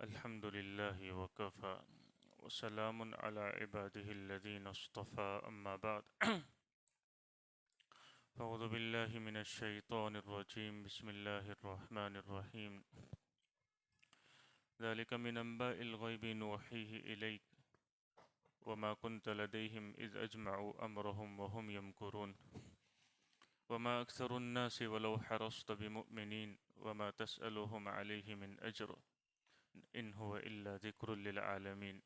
الحمد لله وكفى وسلام على عباده الذين اصطفى أما بعد أعوذ بالله من الشيطان الرجيم بسم الله الرحمن الرحيم ذلك من أنباء الغيب نوحيه إليك وما كنت لديهم إذ أجمعوا أمرهم وهم يمكرون وما أكثر الناس ولو حرصت بمؤمنين وما تسألهم عليه من أجر إن هو إلا ذكر للعالمين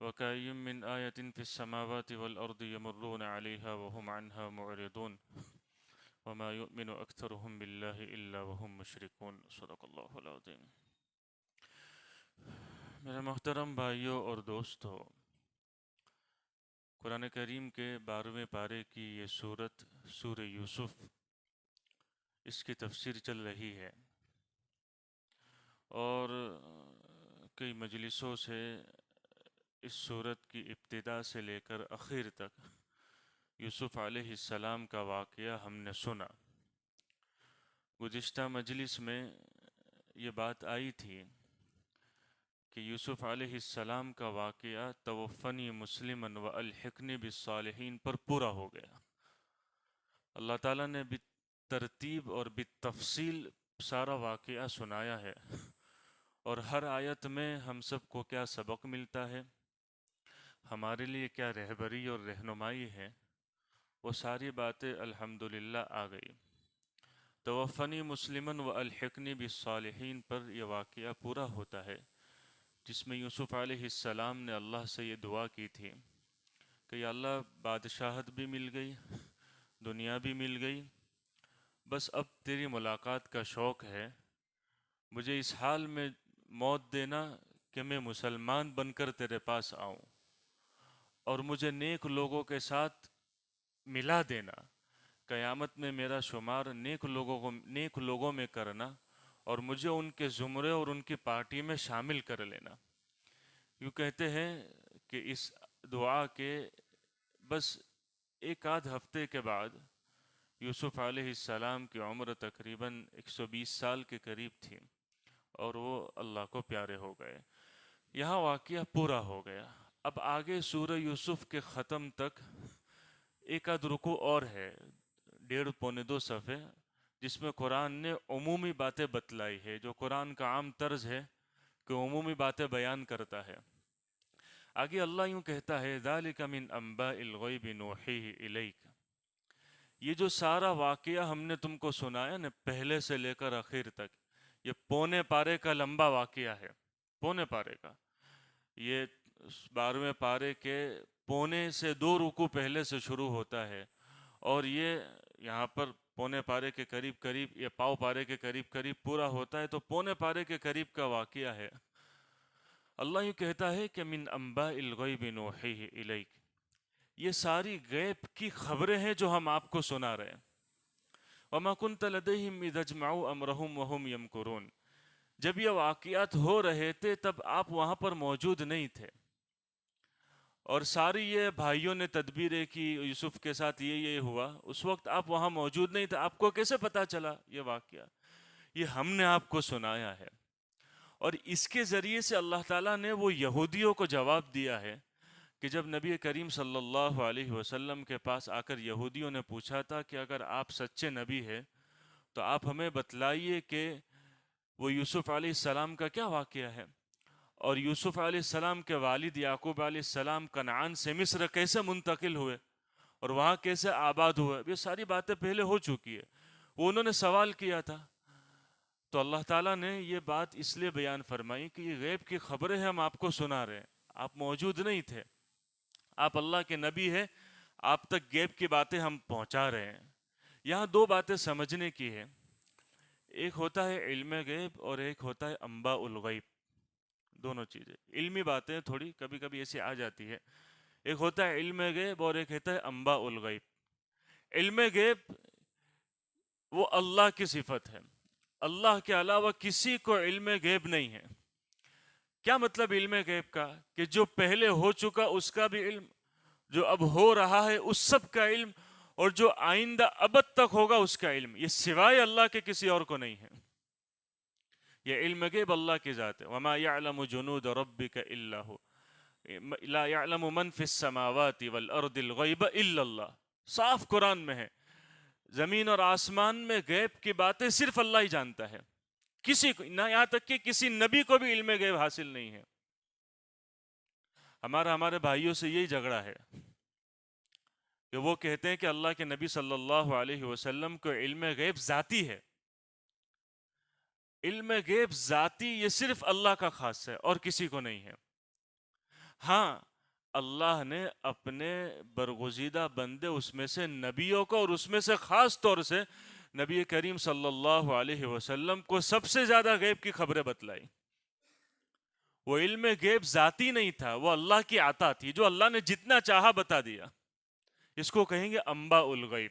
وكأي من آية في السماوات والأرض يمرون عليها وهم عنها معرضون وما يؤمن أكثرهم بالله إلا وهم مشركون صدق اللہ العظیم۔ میرے محترم بھائیوں اور دوستو، قرآن کریم کے 12ویں پارے کی یہ سورت سورہ یوسف، اس کی تفسیر چل رہی ہے اور کئی مجلسوں سے اس سورت کی ابتدا سے لے کر اخیر تک یوسف علیہ السلام کا واقعہ ہم نے سنا۔ گزشتہ مجلس میں یہ بات آئی تھی کہ یوسف علیہ السلام کا واقعہ توفنی مسلماً و الحقنی بالصالحین پر پورا ہو گیا۔ اللہ تعالیٰ نے بالترتیب اور بالتفصیل سارا واقعہ سنایا ہے، اور ہر آیت میں ہم سب کو کیا سبق ملتا ہے، ہمارے لیے کیا رہبری اور رہنمائی ہے، وہ ساری باتیں الحمدللہ آ گئی۔ توفنی مسلماً و الحقنی بالصالحین پر یہ واقعہ پورا ہوتا ہے، جس میں یوسف علیہ السلام نے اللہ سے یہ دعا کی تھی کہ یا اللہ، بادشاہت بھی مل گئی، دنیا بھی مل گئی، بس اب تیری ملاقات کا شوق ہے، مجھے اس حال میں موت دینا کہ میں مسلمان بن کر تیرے پاس آؤں، اور مجھے نیک لوگوں کے ساتھ ملا دینا، قیامت میں میرا شمار نیک لوگوں میں کرنا، اور مجھے ان کے زمرے اور ان کی پارٹی میں شامل کر لینا۔ یوں کہتے ہیں کہ اس دعا کے بس ایک آدھ ہفتے کے بعد یوسف علیہ السلام کی عمر تقریباً 120 سال کے قریب تھی، اور وہ اللہ کو پیارے ہو گئے۔ یہاں واقعہ پورا ہو گیا۔ اب آگے سورہ یوسف کے ختم تک ایک آدھ رکوع اور ہے، 1.5 پونے 2 صفحے، جس میں قرآن نے عمومی باتیں بتلائی ہے، جو قرآن کا عام طرز ہے کہ عمومی باتیں بیان کرتا ہے۔ آگے اللہ یوں کہتا ہے ذَلِكَ مِنْ أَنْبَاءِ الْغَيْبِ نُوحِيهِ إِلَيْكَ۔ یہ جو سارا واقعہ ہم نے تم کو سنایا نا، پہلے سے لے کر آخر تک، یہ پونے پارے کا لمبا واقعہ ہے، پونے پارے کا۔ یہ 12ویں پارے کے پونے سے 2 رکوع پہلے سے شروع ہوتا ہے، اور یہ یہاں پر پونے پارے کے قریب قریب، یہ پاؤ پارے کے قریب قریب پورا ہوتا ہے، تو پونے پارے کے قریب کا واقعہ ہے۔ اللہ یہ کہتا ہے کہ من انباء الغیب نوحیہ الیک، یہ ساری غیب کی خبریں ہیں جو ہم آپ کو سنا رہے ہیں۔ وما كنت لديهم اذ اجمعوا امرهم وهم يمكرون، جب یہ واقعات ہو رہے تھے تب آپ وہاں پر موجود نہیں تھے، اور ساری یہ بھائیوں نے تدبیریں کی، یوسف کے ساتھ یہ ہوا، اس وقت آپ وہاں موجود نہیں تھے، آپ کو کیسے پتا چلا یہ واقعہ؟ یہ ہم نے آپ کو سنایا ہے۔ اور اس کے ذریعے سے اللہ تعالیٰ نے وہ یہودیوں کو جواب دیا ہے کہ جب نبی کریم صلی اللہ علیہ وسلم کے پاس آ کر یہودیوں نے پوچھا تھا کہ اگر آپ سچے نبی ہیں تو آپ ہمیں بتلائیے کہ وہ یوسف علیہ السلام کا کیا واقعہ ہے، اور یوسف علیہ السلام کے والد یعقوب علیہ السلام کنعان سے مصر کیسے منتقل ہوئے اور وہاں کیسے آباد ہوئے، یہ ساری باتیں پہلے ہو چکی ہے، وہ انہوں نے سوال کیا تھا۔ تو اللہ تعالیٰ نے یہ بات اس لیے بیان فرمائی کہ یہ غیب کی خبریں ہم آپ کو سنا رہے ہیں، آپ موجود نہیں تھے، آپ اللہ کے نبی ہیں، آپ تک غیب کی باتیں ہم پہنچا رہے ہیں۔ یہاں 2 باتیں سمجھنے کی ہے، ایک ہوتا ہے علم غیب اور ایک ہوتا ہے انباء الغیب، دونوں چیزیں۔ علمی باتیں تھوڑی کبھی کبھی ایسی آ جاتی ہے، ایک ہوتا ہے علم غیب اور ایک ہوتا ہے انباء الغیب۔ علم غیب وہ اللہ کی صفت ہے، اللہ کے علاوہ کسی کو علم غیب نہیں ہے۔ کیا مطلب علم غیب کا؟ کہ جو پہلے ہو چکا اس کا بھی علم، جو اب ہو رہا ہے اس سب کا علم، اور جو آئندہ ابد تک ہوگا اس کا علم، یہ سوائے اللہ کے کسی اور کو نہیں ہے۔ یہ علم غیب اللہ کی ذات ہے. وما يعلم جنود ربك الا هو لا يعلم من في السماوات والارض الغیب الا اللہ. صاف قرآن میں ہے زمین اور آسمان میں غیب کی باتیں صرف اللہ ہی جانتا ہے. کسی کو نہ، یہاں تک کہ کسی نبی کو بھی علم غیب حاصل نہیں ہے. ہمارے بھائیوں سے یہی جھگڑا ہے کہ وہ کہتے ہیں کہ اللہ کے نبی صلی اللہ علیہ وسلم کو علم غیب ذاتی ہے. علم غیب ذاتی یہ صرف اللہ کا خاص ہے اور کسی کو نہیں ہے. ہاں اللہ نے اپنے برگزیدہ بندے اس میں سے نبیوں کو، اور اس میں سے خاص طور سے نبی کریم صلی اللہ علیہ وسلم کو سب سے زیادہ غیب کی خبریں بتلائی. وہ علم غیب ذاتی نہیں تھا، وہ اللہ کی عطا تھی جو اللہ نے جتنا چاہا بتا دیا. اس کو کہیں گے انباء الغیب.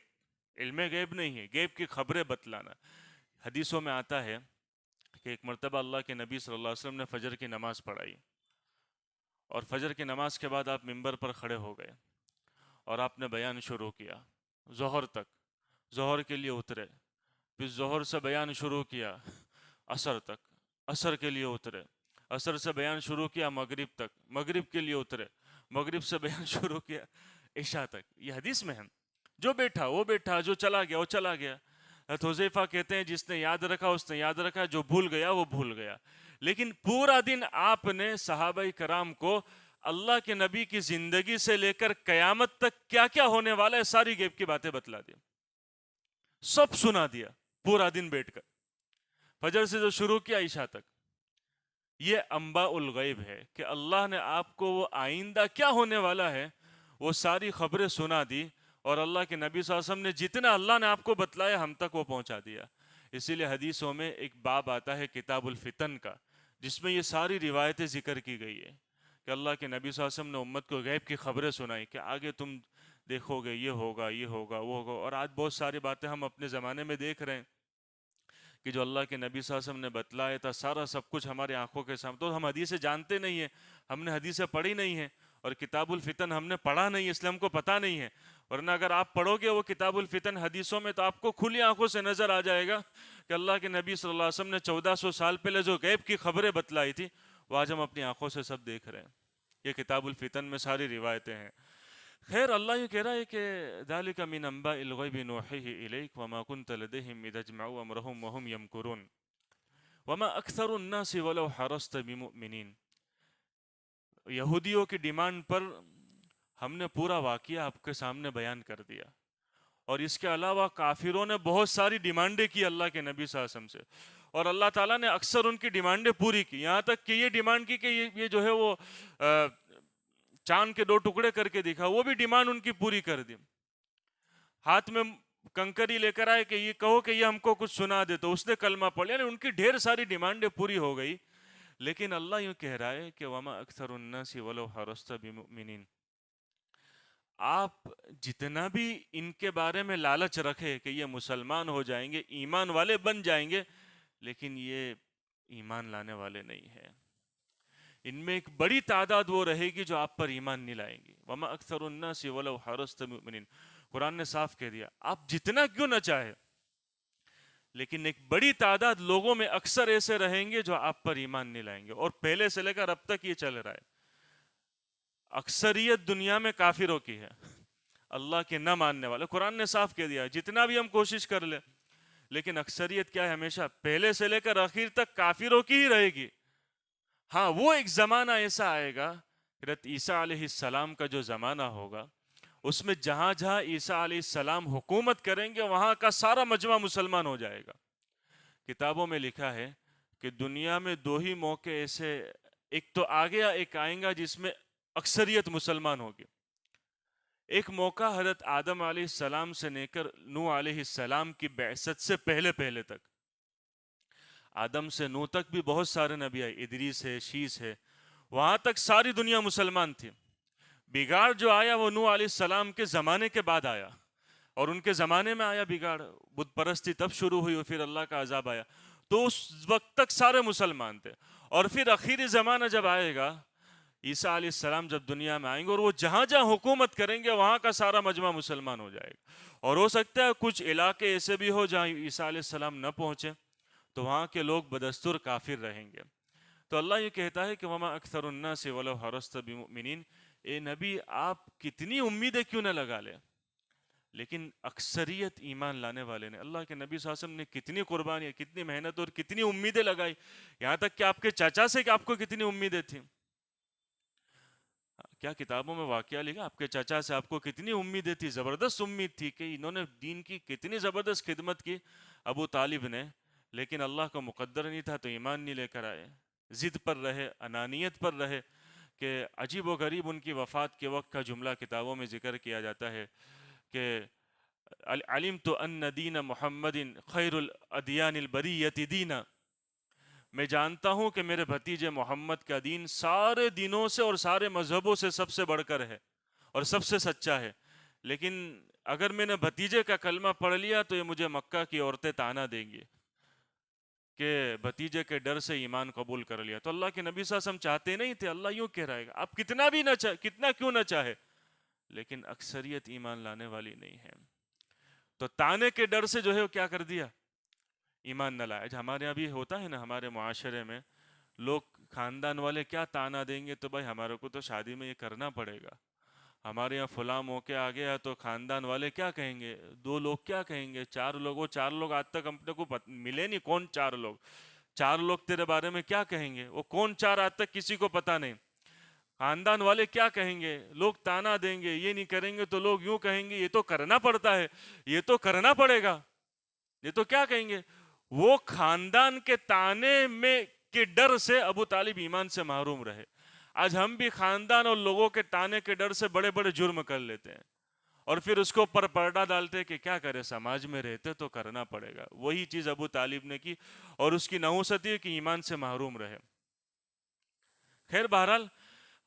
علم غیب نہیں ہے، غیب کی خبریں بتلانا. حدیثوں میں آتا ہے کہ ایک مرتبہ اللہ کے نبی صلی اللہ علیہ وسلم نے فجر کی نماز پڑھائی، اور فجر کی نماز کے بعد آپ ممبر پر کھڑے ہو گئے اور آپ نے بیان شروع کیا ظہر تک. ظہر کے لیے اترے، پھر ظہر سے بیان شروع کیا عصر تک، عصر کے لیے اترے، عصر سے بیان شروع کیا مغرب تک، مغرب کے لیے اترے، مغرب سے بیان شروع کیا عشاء تک. یہ حدیث میں ہے. جو بیٹھا وہ بیٹھا، جو چلا گیا وہ چلا گیا. حذیفہ کہتے ہیں جس نے یاد رکھا اس نے یاد رکھا، جو بھول گیا وہ بھول گیا. لیکن پورا دن آپ نے صحابہ کرام کو اللہ کے نبی کی زندگی سے لے کر قیامت تک کیا کیا ہونے والا ہے ساری غیب کی باتیں بتلا دی، سب سنا دیا پورا دن بیٹھ کر، فجر سے جو شروع کیا عشاء تک. یہ انباء الغیب ہے کہ اللہ نے آپ کو وہ آئندہ کیا ہونے والا ہے وہ ساری خبریں سنا دی، اور اللہ کے نبی صلی اللہ علیہ وسلم نے جتنا اللہ نے آپ کو بتلایا ہم تک وہ پہنچا دیا. اسی لیے حدیثوں میں ایک باب آتا ہے کتاب الفتن کا، جس میں یہ ساری روایتیں ذکر کی گئی ہے کہ اللہ کے نبی صلی اللہ علیہ وسلم نے امت کو غیب کی خبریں سنائی کہ آگے تم دیکھو گے یہ ہوگا یہ ہوگا وہ ہوگا. اور آج بہت ساری باتیں ہم اپنے زمانے میں دیکھ رہے ہیں کہ جو اللہ کے نبی صلی اللہ علیہ وسلم نے بتلایا تھا سارا سب کچھ ہماری آنکھوں کے سامنے. تو ہم حدیثیں جانتے نہیں ہیں، ہم نے حدیثیں پڑھی نہیں ہیں، اور کتاب الفتن ہم نے پڑھا نہیں ہے، اس لیے ہم کو پتہ نہیں ہے. ورنہ اگر آپ پڑھو گے وہ کتاب الفتن حدیثوں میں تو آپ کو کھلی آنکھوں سے نظر آ جائے گا کہ اللہ کے نبی صلی اللہ علیہ وسلم نے 1400 سال پہلے جو غیب کی خبریں بتلائی تھی وہ آج ہم اپنی آنکھوں سے سب دیکھ رہے ہیں. یہ کتاب الفتن میں ساری روایتیں ہیں. خیر اللہ یہ کہہ رہا ہے کہ ذالک من انباء الغیب نوحیہ الیک وما کنت لدیہم اذ اجمعوا امرہم وہم یمکرون وما اکثر الناس ولو حرصت بمؤمنین. یہودیوں کی ڈیمانڈ پر ہم نے پورا واقعہ آپ کے سامنے بیان کر دیا، اور اس کے علاوہ کافروں نے بہت ساری ڈیمانڈیں کی اللہ کے نبی صلی اللہ علیہ وسلم سے، اور اللہ تعالیٰ نے اکثر ان کی ڈیمانڈیں پوری کی. یہاں تک کہ یہ ڈیمانڈ کی کہ یہ جو ہے وہ چاند کے 2 ٹکڑے کر کے دکھا، وہ بھی ڈیمانڈ ان کی پوری کر دی. ہاتھ میں کنکری لے کر آئے کہ یہ کہو کہ یہ ہم کو کچھ سنا دے، تو اس نے کلمہ پڑھ لیا. ان کی ڈھیر ساری ڈیمانڈیں پوری ہو گئی. لیکن اللہ یوں کہہ رہا ہے کہ وما اکثر الناس ولو حرصت بمؤمنین. آپ جتنا بھی ان کے بارے میں لالچ رکھے کہ یہ مسلمان ہو جائیں گے، ایمان والے بن جائیں گے، لیکن یہ ایمان لانے والے نہیں ہیں. ان میں ایک بڑی تعداد وہ رہے گی جو آپ پر ایمان نہیں لائیں گی. وما اکثر الناس ولو حرصت بمؤمنین. قرآن نے صاف کہہ دیا آپ جتنا کیوں نہ چاہے، لیکن ایک بڑی تعداد لوگوں میں اکثر ایسے رہیں گے جو آپ پر ایمان نہیں لائیں گے. اور پہلے سے لے کر اب تک یہ چل رہا ہے. اکثریت دنیا میں کافروں کی ہے، اللہ کے نہ ماننے والے. قرآن نے صاف کہہ دیا جتنا بھی ہم کوشش کر لیں، لیکن اکثریت کیا ہے ہمیشہ پہلے سے لے کر آخر تک کافروں کی ہی رہے گی. ہاں وہ ایک زمانہ ایسا آئے گا، حضرت عیسیٰ علیہ السلام کا جو زمانہ ہوگا، اس میں جہاں جہاں عیسیٰ علیہ السلام حکومت کریں گے وہاں کا سارا مجمع مسلمان ہو جائے گا. کتابوں میں لکھا ہے کہ دنیا میں 2 ہی موقع ایسے، ایک تو آگے ایک آئیں گا جس میں اکثریت مسلمان ہوگی. ایک موقع حضرت آدم علیہ السلام سے لے کر نوح علیہ السلام کی بعثت سے پہلے تک، آدم سے نوح تک بھی بہت سارے نبی آئے، ادریس ہے، شیس ہے، وہاں تک ساری دنیا مسلمان تھی. بگاڑ جو آیا وہ نوح علیہ السلام کے زمانے کے بعد آیا، اور ان کے زمانے میں آیا بگاڑ، بت پرستی تب شروع ہوئی، اور پھر اللہ کا عذاب آیا. تو اس وقت تک سارے مسلمان تھے. اور پھر آخری زمانہ جب آئے گا، عیسیٰ علیہ السلام جب دنیا میں آئیں گے اور وہ جہاں جہاں حکومت کریں گے وہاں کا سارا مجمع مسلمان ہو جائے گا. اور ہو سکتا ہے کچھ علاقے ایسے بھی ہو جہاں عیسیٰ علیہ السلام نہ پہنچے، تو وہاں کے لوگ بدستور کافر رہیں گے. تو اللہ یہ کہتا ہے کہ وما اکثر الناس ولو حرصت بمؤمنین، اے نبی آپ کتنی امیدیں کیوں نہ لگا لیں، لیکن اکثریت ایمان لانے والے نے. اللہ کے نبی صلی اللہ علیہ وسلم نے کتنی قربانی، کتنی محنت اور کتنی امیدیں لگائی، یہاں تک کہ آپ کے چاچا سے کہ آپ کو کتنی امیدیں تھیں. کیا کتابوں میں واقعہ لکھا، آپ کے چاچا سے آپ کو کتنی امیدیں تھی، زبردست امید تھی کہ انہوں نے دین کی کتنی زبردست خدمت کی ابو طالب نے، لیکن اللہ کا مقدر نہیں تھا تو ایمان نہیں لے کر آئے. ضد پر رہے، انانیت پر رہے. کہ عجیب و غریب ان کی وفات کے وقت کا جملہ کتابوں میں ذکر کیا جاتا ہے کہ علمت ان دین محمد خیر الادیان البریۃ دینا، میں جانتا ہوں کہ میرے بھتیجے محمد کا دین سارے دینوں سے اور سارے مذہبوں سے سب سے بڑھ کر ہے اور سب سے سچا ہے، لیکن اگر میں نے بھتیجے کا کلمہ پڑھ لیا تو یہ مجھے مکہ کی عورتیں طعنہ دیں گی کہ بھتیجے کے ڈر سے ایمان قبول کر لیا. تو اللہ کے نبی صلی اللہ علیہ وسلم چاہتے نہیں تھے، اللہ یوں کہہ رہے گا آپ کتنا بھی نہ کتنا کیوں نہ چاہے، لیکن اکثریت ایمان لانے والی نہیں ہے. تو طعنے کے ڈر سے جو ہے وہ کیا کر دیا، ایمان نہ لایا. ہمارے یہاں بھی ہوتا ہے نا، ہمارے معاشرے میں لوگ خاندان والے کیا طعنہ دیں گے، تو بھائی ہمارے کو تو شادی میں یہ کرنا پڑے گا، ہمارے یہاں فلاں موقع آ گیا تو خاندان والے کیا کہیں گے، دو لوگ کیا کہیں گے، چار لوگ، وہ چار لوگ آج تک اپنے کو ملے نہیں، کون چار لوگ، چار لوگ تیرے بارے میں کیا کہیں گے، وہ کون چار آج تک کسی کو پتہ نہیں. خاندان والے کیا کہیں گے، لوگ طعنہ دیں گے، یہ نہیں کریں گے تو لوگ یوں کہیں گے یہ تو کرنا پڑتا ہے، یہ تو کرنا پڑے گا، یہ تو کیا کہیں گے. وہ خاندان کے طعنے میں کے ڈر سے ابو طالب ایمان سے محروم رہے. آج ہم بھی خاندان اور لوگوں کے طعنے کے ڈر سے بڑے بڑے جرم کر لیتے ہیں اور پھر اس کو پر پردہ ڈالتے کہ کیا کرے، سماج میں رہتے تو کرنا پڑے گا. وہی چیز ابو طالب نے کی اور اس کی نحوست یہ کہ ایمان سے محروم رہے. خیر بہرحال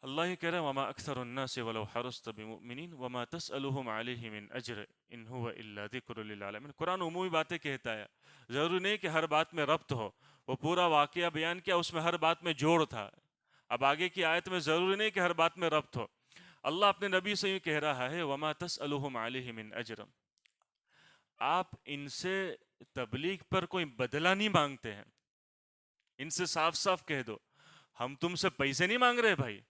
اللہ ہی کہہ رہے وما اکثر الناس ولو حرصت بمؤمنین وما تسألهم علیہ من اجر ان هو الا ذکر للعالمین. قرآن عمومی باتیں کہتا ہے، ضروری نہیں کہ ہر بات میں ربط ہو. وہ پورا واقعہ بیان کیا، اس میں ہر بات میں جوڑ تھا. اب آگے کی آیت میں ضروری نہیں کہ ہر بات میں ربط ہو. اللہ اپنے نبی سے یہ کہہ رہا ہے وما تسألهم علیہ من اجر، آپ ان سے تبلیغ پر کوئی بدلہ نہیں مانگتے ہیں. ان سے صاف صاف کہہ دو ہم تم سے پیسے نہیں مانگ رہے بھائی،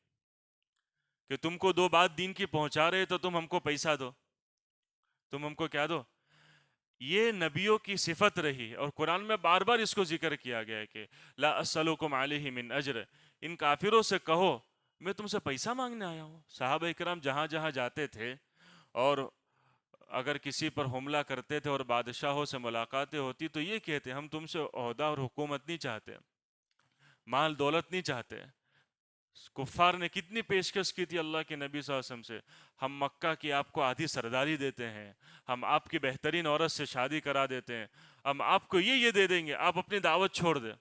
کہ تم کو دو بات دین کی پہنچا رہے تو تم ہم کو پیسہ دو، تم ہم کو کیا دو. یہ نبیوں کی صفت رہی اور قرآن میں بار بار اس کو ذکر کیا گیا ہے کہ لا اسألکم علیہ من اجر. ان کافروں سے کہو میں تم سے پیسہ مانگنے آیا ہوں. صحابہ اکرام جہاں جہاں جاتے تھے اور اگر کسی پر حملہ کرتے تھے اور بادشاہوں سے ملاقاتیں ہوتی تو یہ کہتے ہم تم سے عہدہ اور حکومت نہیں چاہتے، مال دولت نہیں چاہتے. کفار نے کتنی پیشکش کی تھی اللہ کے نبی صلی اللہ علیہ وسلم سے، ہم مکہ کی آپ کو آدھی سرداری دیتے ہیں، ہم آپ کی بہترین عورت سے شادی کرا دیتے ہیں، ہم آپ کو یہ دے دیں گے، آپ اپنی دعوت چھوڑ دیں.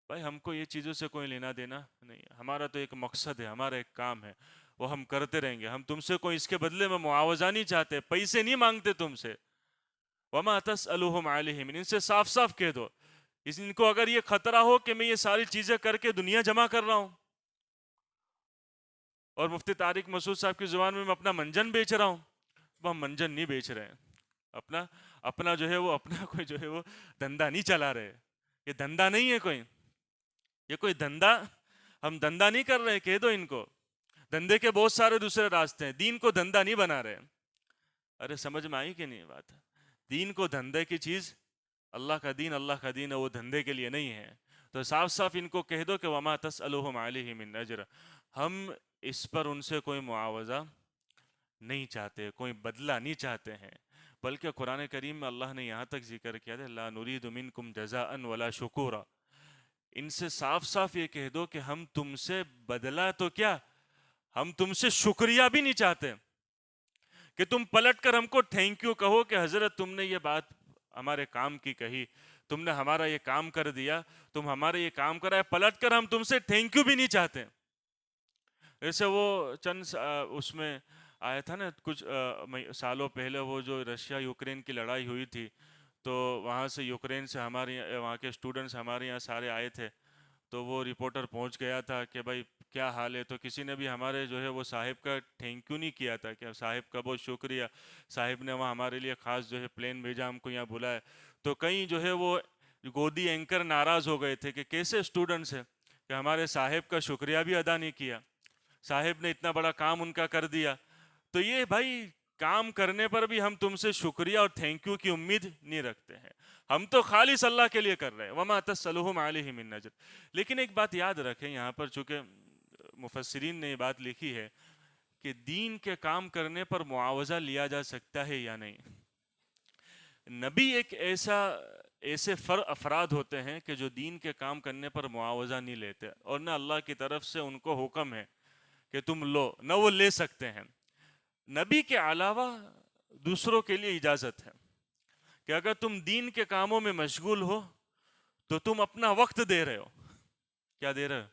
بھائی ہم کو یہ چیزوں سے کوئی لینا دینا نہیں ہے، ہمارا تو ایک مقصد ہے، ہمارا ایک کام ہے، وہ ہم کرتے رہیں گے. ہم تم سے کوئی اس کے بدلے میں معاوضہ نہیں چاہتے، پیسے نہیں مانگتے تم سے. وما تسألهم علیہ من، ان سے صاف صاف کہہ دو ان کو اگر یہ خطرہ ہو کہ میں یہ ساری چیزیں کر کے دنیا جمع کر رہا ہوں اور مفتی طارق مسعود صاحب کی زبان میں اپنا منجن بیچ رہا ہوں، وہ ہم منجن نہیں بیچ رہے ہیں، اپنا جو ہے وہ اپنا کوئی جو ہے وہ دھندا نہیں چلا رہے. یہ دھندا نہیں ہے کوئی، یہ کوئی دھندا ہم دھندا نہیں کر رہے. کہہ دو ان کو دھندے کے بہت سارے دوسرے راستے ہیں، دین کو دھندا نہیں بنا رہے. ارے سمجھ میں آئی کہ نہیں بات؟ دین کو دھندے کی چیز، اللہ کا دین ہے، وہ دھندے کے لیے نہیں ہے. تو صاف صاف ان کو کہہ دو کہ وما تسألهم علیہ من اجر، ہم اس پر ان سے کوئی معاوضہ نہیں چاہتے، کوئی بدلہ نہیں چاہتے ہیں. بلکہ قرآن کریم میں اللہ نے یہاں تک ذکر کیا ہے لا نرید منکم جزاء ولا شکورا. ان سے صاف صاف یہ کہہ دو کہ ہم تم سے بدلہ تو کیا، ہم تم سے شکریہ بھی نہیں چاہتے کہ تم پلٹ کر ہم کو تھینک یو کہو کہ حضرت تم نے یہ بات ہمارے کام کی کہی، تم نے ہمارا یہ کام کر دیا، تم ہمارا یہ کام کرا ہے. پلٹ کر ہم تم سے تھینک یو بھی نہیں چاہتے. ایسے وہ چند اس میں آیا تھا نا کچھ سالوں پہلے، وہ جو رشیا یوکرین کی لڑائی ہوئی تھی تو وہاں سے یوکرین سے ہمارے وہاں کے اسٹوڈنٹس ہمارے یہاں سارے آئے تھے. تو وہ رپورٹر پہنچ گیا تھا کہ بھائی کیا حال ہے، تو کسی نے بھی ہمارے جو ہے وہ صاحب کا تھینک یو نہیں کیا تھا کہ صاحب کا بہت شکریہ، صاحب نے وہاں ہمارے لیے خاص جو ہے پلین بھیجا، ہم کو یہاں بلایا. تو کئی جو ہے وہ گودی اینکر ناراض ہو گئے تھے کہ کیسے اسٹوڈنٹس ہیں کہ ہمارے صاحب کا شکریہ بھی ادا نہیں کیا، صاحب نے اتنا بڑا کام ان کا کر دیا. تو یہ بھائی کام کرنے پر بھی ہم تم سے شکریہ اور تھینک یو کی امید نہیں رکھتے ہیں، ہم تو خالص اللہ کے لیے کر رہے ہیں. وما تسألهم علیہ من اجر. لیکن ایک بات یاد رکھیں یہاں پر، چونکہ مفسرین نے یہ بات لکھی ہے کہ دین کے کام کرنے پر معاوضہ لیا جا سکتا ہے یا نہیں. نبی ایک ایسے افراد ہوتے ہیں کہ جو دین کے کام کرنے پر معاوضہ نہیں لیتے، اور نہ اللہ کی طرف سے ان کو حکم ہے کہ تم لو، نہ وہ لے سکتے ہیں. نبی کے علاوہ دوسروں کے لیے اجازت ہے کہ اگر تم دین کے کاموں میں مشغول ہو تو تم اپنا وقت دے رہے ہو. کیا دے رہے ہو؟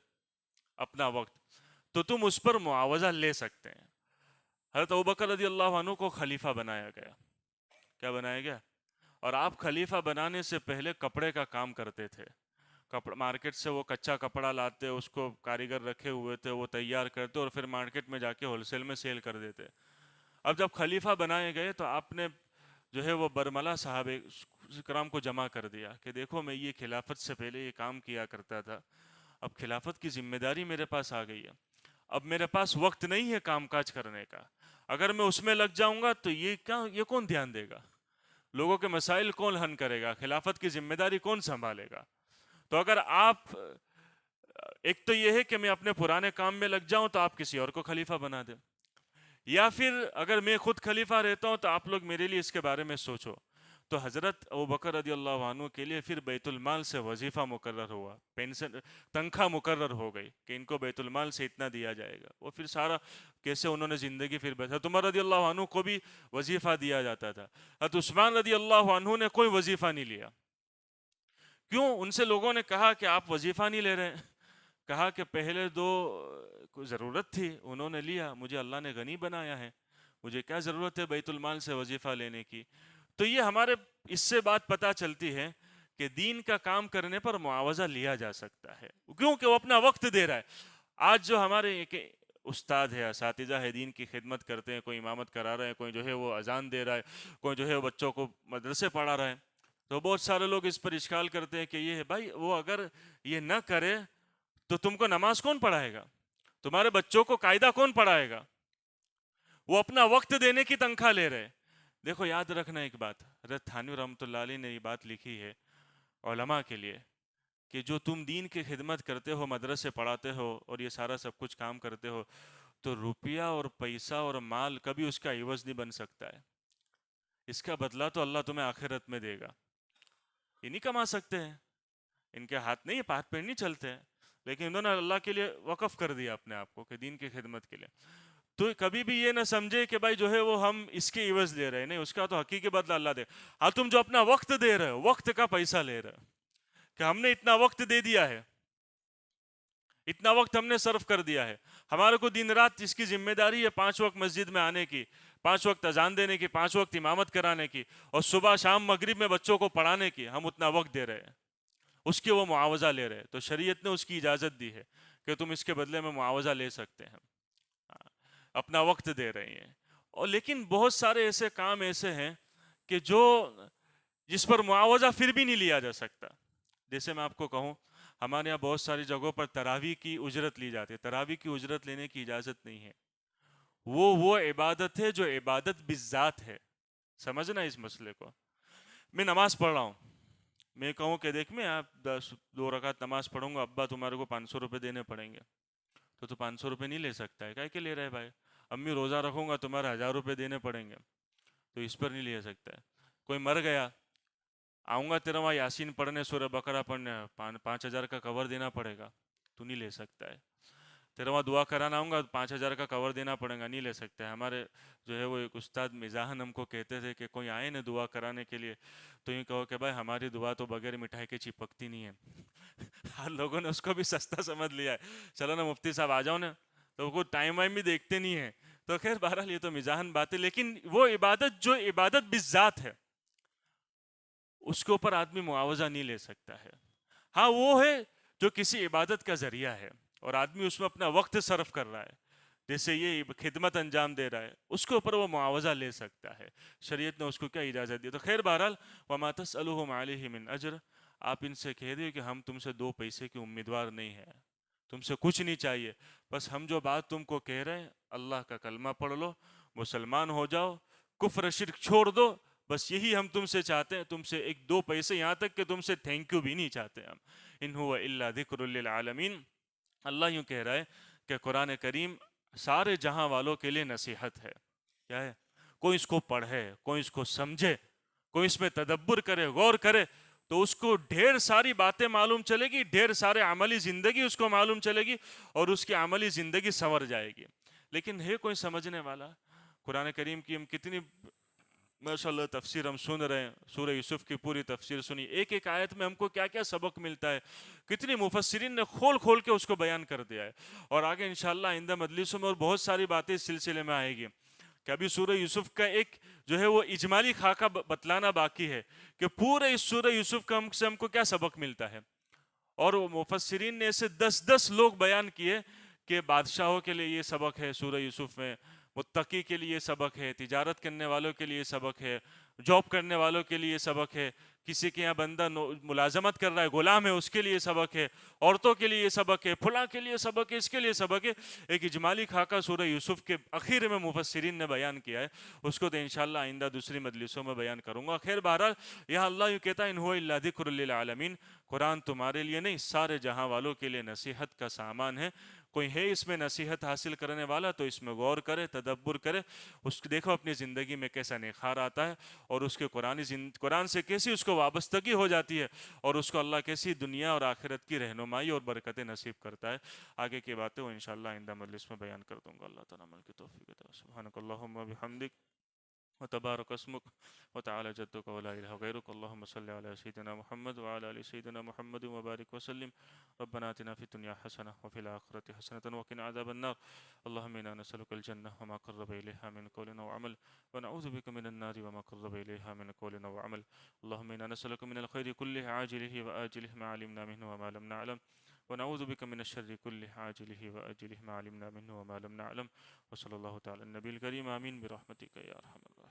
اپنا وقت. تو تم اس پر معاوضہ لے سکتے ہیں. حضرت ابوبکر رضی اللہ عنہ کو خلیفہ بنایا گیا. کیا بنایا گیا؟ اور آپ خلیفہ بنانے سے پہلے کپڑے کا کام کرتے تھے. مارکیٹ سے وہ کچا کپڑا لاتے، اس کو کاریگر رکھے ہوئے تھے، وہ تیار کرتے اور پھر مارکیٹ میں جا کے ہول سیل میں سیل کر دیتے. اب جب خلیفہ بنائے گئے تو آپ نے جو ہے وہ برملا صاحب کرام کو جمع کر دیا کہ دیکھو میں یہ خلافت سے پہلے یہ کام کیا کرتا تھا، اب خلافت کی ذمہ داری میرے پاس آ گئی ہے، اب میرے پاس وقت نہیں ہے کام کاج کرنے کا. اگر میں اس میں لگ جاؤں گا تو یہ کون دھیان دے گا؟ لوگوں کے مسائل کون حل کرے گا؟ خلافت کی ذمہ داری کون سنبھالے گا؟ تو اگر آپ ایک تو یہ ہے کہ میں اپنے پرانے کام میں لگ جاؤں تو آپ کسی اور کو خلیفہ بنا دیں، یا پھر اگر میں خود خلیفہ رہتا ہوں تو آپ لوگ میرے لیے اس کے بارے میں سوچو. تو حضرت ابوبکر رضی اللہ عنہ کے لیے پھر بیت المال سے وظیفہ مقرر ہوا، پینشن تنخواہ مقرر ہو گئی کہ ان کو بیت المال سے اتنا دیا جائے گا. وہ پھر سارا کیسے انہوں نے زندگی پھر حضرت عمر رضی اللہ عنہ کو بھی وظیفہ دیا جاتا تھا. حضرت عثمان رضی اللہ عنہ نے کوئی وظیفہ نہیں لیا. کیوں؟ ان سے لوگوں نے کہا کہ آپ وظیفہ نہیں لے رہے. کہا کہ پہلے دو کو ضرورت تھی، انہوں نے لیا، مجھے اللہ نے غنی بنایا ہے، مجھے کیا ضرورت ہے بیت المال سے وظیفہ لینے کی. تو یہ ہمارے اس سے بات پتہ چلتی ہے کہ دین کا کام کرنے پر معاوضہ لیا جا سکتا ہے کیونکہ وہ اپنا وقت دے رہا ہے. آج جو ہمارے ایک استاد ہے، اساتذہ ہے، دین کی خدمت کرتے ہیں، کوئی امامت کرا رہے ہیں، کوئی جو ہے وہ اذان دے رہا ہے، کوئی جو ہے وہ بچوں کو مدرسے پڑھا رہا ہے. تو بہت سارے لوگ اس پر اشکال کرتے ہیں کہ یہ ہے بھائی وہ اگر یہ نہ کرے تو تم کو نماز کون پڑھائے گا؟ تمہارے بچوں کو قاعدہ کون پڑھائے گا؟ وہ اپنا وقت دینے کی تنخواہ لے رہے. دیکھو یاد رکھنا ایک بات، حضرت تھانوی رحمۃ اللہ علیہ نے یہ بات لکھی ہے علماء کے لیے کہ جو تم دین کی خدمت کرتے ہو، مدرسے پڑھاتے ہو اور یہ سارا سب کچھ کام کرتے ہو، تو روپیہ اور پیسہ اور مال کبھی اس کا عوض نہیں بن سکتا ہے. اس کا بدلہ تو اللہ تمہیں آخرت میں دے گا. یہ نہیں کما سکتے ہیں، ان کے ہاتھ نہیں، ہاتھ پیر نہیں چلتے ہیں، لیکن انہوں نے اللہ کے لیے وقف کر دیا اپنے آپ کو کہ دین کی خدمت کے لیے. تو کبھی بھی یہ نہ سمجھے کہ بھائی جو ہے وہ ہم اس کے عوض لے رہے ہیں، نہیں، اس کا تو حقیقی بدلہ اللہ دے. ہاں تم جو اپنا وقت دے رہے ہو، وقت کا پیسہ لے رہے ہو کہ ہم نے اتنا وقت دے دیا ہے، اتنا وقت ہم نے صرف کر دیا ہے، ہمارے کو دن رات اس کی ذمہ داری ہے 5 وقت مسجد میں آنے کی، 5 وقت اذان دینے کی، 5 وقت امامت کرانے کی، اور صبح شام مغرب میں بچوں کو پڑھانے کی. ہم اتنا وقت دے رہے ہیں، اس کے وہ معاوضہ لے رہے ہیں. تو شریعت نے اس کی اجازت دی ہے کہ تم اس کے بدلے میں معاوضہ لے سکتے ہیں، اپنا وقت دے رہے ہیں. اور لیکن بہت سارے ایسے کام ایسے ہیں کہ جس پر معاوضہ پھر بھی نہیں لیا جا سکتا. جیسے میں آپ کو کہوں، ہمارے یہاں بہت ساری جگہوں پر تراویح کی اجرت لی جاتی ہے. تراویح کی اجرت لینے کی اجازت نہیں ہے. وہ عبادت ہے جو عبادت بالذات ہے. سمجھنا اس مسئلے کو. میں نماز پڑھ رہا ہوں، میں کہوں کہ دیکھ میں آپ 2 رکعت نماز پڑھوں گا، ابا تمہارے کو 500 روپے دینے پڑیں گے. تو 500 روپے نہیں لے سکتا ہے. کہہ کے لے رہے بھائی؟ امی روزہ رکھوں گا تمہارے 1000 روپے دینے پڑیں گے، تو اس پر نہیں لے سکتا ہے. کوئی مر گیا، آؤں گا تیرا وہاں یاسین پڑھنے، سورہ بقرہ پڑھنے، 5000 کا کور دینا پڑے گا، تو نہیں لے سکتا ہے. تیرا وہاں دعا کرانا آؤں گا، 5000 کا کور دینا پڑے گا، نہیں لے سکتا ہے. ہمارے جو ہے وہ ایک استاد مزاحن ہم کو کہتے تھے کہ کوئی آئے نا دعا کرانے کے لیے تو یہ کہو کہ بھائی ہماری دعا تو بغیر مٹھائی کے چپکتی نہیں ہے. ہر لوگوں نے اس کو بھی سستا سمجھ لیا ہے، چلو نا مفتی صاحب آ جاؤ نا، تو وہ ٹائم وائم بھی دیکھتے نہیں ہیں. تو خیر بہرحال یہ تو مزاحن بات ہے، لیکن وہ عبادت جو عبادت بالذات ہے اس کے اوپر آدمی معاوضہ نہیں لے سکتا ہے. ہاں وہ ہے جو کسی عبادت کا ذریعہ ہے اور آدمی اس میں اپنا وقت صرف کر رہا ہے، جیسے یہ خدمت انجام دے رہا ہے، اس کے اوپر وہ معاوضہ لے سکتا ہے. شریعت نے اس کو کیا اجازت دی. تو خیر بہرحال وما تسألهم علیہ من اجر، آپ ان سے کہہ دیے کہ ہم تم سے 2 پیسے کے امیدوار نہیں ہیں، تم سے کچھ نہیں چاہیے، بس ہم جو بات تم کو کہہ رہے ہیں اللہ کا کلمہ پڑھ لو، مسلمان ہو جاؤ، کفر شرک چھوڑ دو، بس یہی ہم تم سے چاہتے ہیں، تم سے 1-2 پیسے، یہاں تک کہ تم سے تھینک یو بھی نہیں چاہتے ہم۔ ان هو الا ذکر للعالمین۔ اللہ یوں کہہ رہا ہے کہ قرآن کریم سارے جہاں والوں کے لیے نصیحت ہے۔ کیا ہے؟ کوئی اس کو پڑھے، کوئی اس کو سمجھے، کوئی اس میں تدبر کرے، غور کرے، تو اس کو ڈھیر ساری باتیں معلوم چلے گی، ڈھیر سارے عملی زندگی اس کو معلوم چلے گی، اور اس کی عملی زندگی سنور جائے گی۔ لیکن ہے کوئی سمجھنے والا؟ قرآن کریم کی ہم کتنی ماشاءاللہ تفسیر ہم سن رہے ہیں، سورہ یوسف کی پوری تفسیر سنی، ایک ایک آیت میں ہم کو کیا کیا سبق ملتا ہے، کتنی مفسرین نے کھول کھول کے اس کو بیان کر دیا ہے، اور آگے انشاءاللہ آئندہ مجلسوں میں اور بہت ساری باتیں اس سلسلے میں آئے گی کہ ابھی سورہ یوسف کا ایک جو ہے وہ اجمالی خاکہ بتلانا باقی ہے کہ پورے اس سورہ یوسف کا ہم کو کیا سبق ملتا ہے، اور وہ مفسرین نے ایسے 10 لوگ بیان کیے کہ بادشاہوں کے لیے یہ سبق ہے سورہ یوسف میں، متقی کے لیے سبق ہے، تجارت کرنے والوں کے لیے سبق ہے، جاب کرنے والوں کے لیے سبق ہے، کسی کے یہاں بندہ ملازمت کر رہا ہے، غلام ہے، اس کے لیے سبق ہے، عورتوں کے لیے سبق ہے، پھلاں کے لیے سبق ہے، اس کے لیے سبق ہے۔ ایک اجمالی خاکہ سورہ یوسف کے اخیر میں مفسرین نے بیان کیا ہے، اس کو تو انشاءاللہ آئندہ دوسری مجلسوں میں بیان کروں گا۔ خیر بہرحال یہاں اللہ یوں کہتا ہے ان هو الا ذکر للعالمین، قرآن تمہارے لیے نہیں سارے جہاں والوں کے لیے نصیحت کا سامان ہے۔ کوئی ہے اس میں نصیحت حاصل کرنے والا تو اس میں غور کرے، تدبر کرے، اس کو دیکھو اپنی زندگی میں کیسا نکھار آتا ہے، اور اس کے قرآن سے کیسی اس کو وابستگی ہو جاتی ہے، اور اس کو اللہ کیسی دنیا اور آخرت کی رہنمائی اور برکتیں نصیب کرتا ہے۔ آگے کی باتیں وہ انشاءاللہ آئندہ مجلس میں بیان کر دوں گا۔ اللہ تعالیٰ عمل کی توفیق عطا۔ سبحانک اللہم و بحمدک وتبارک اسمک وتعالی جدک ولا الہ غیرک۔ اللہم صلی علی سیدنا محمد وعلی آل سیدنا محمد وبارک وسلم۔ ربنا آتنا فی الدنیا حسنہ وفی الآخرۃ حسنۃ وقنا عذاب النار۔ اللہم انا نسألک الجنہ وما قرب الیہا من قول وعمل ونعوذ بک من النار وما قرب الیہا من قول وعمل۔ اللہم انا نسألک من الخیر کلہ عاجلہ وآجلہ ما علمنا منہ وما لم نعلم ونعوذ بك من الشر كله عاجله وآجله ما علمنا منه وما لم نعلم۔ وصلی اللہ تعالی النبی الکریم، آمین برحمتک یا ارحم الراحمین۔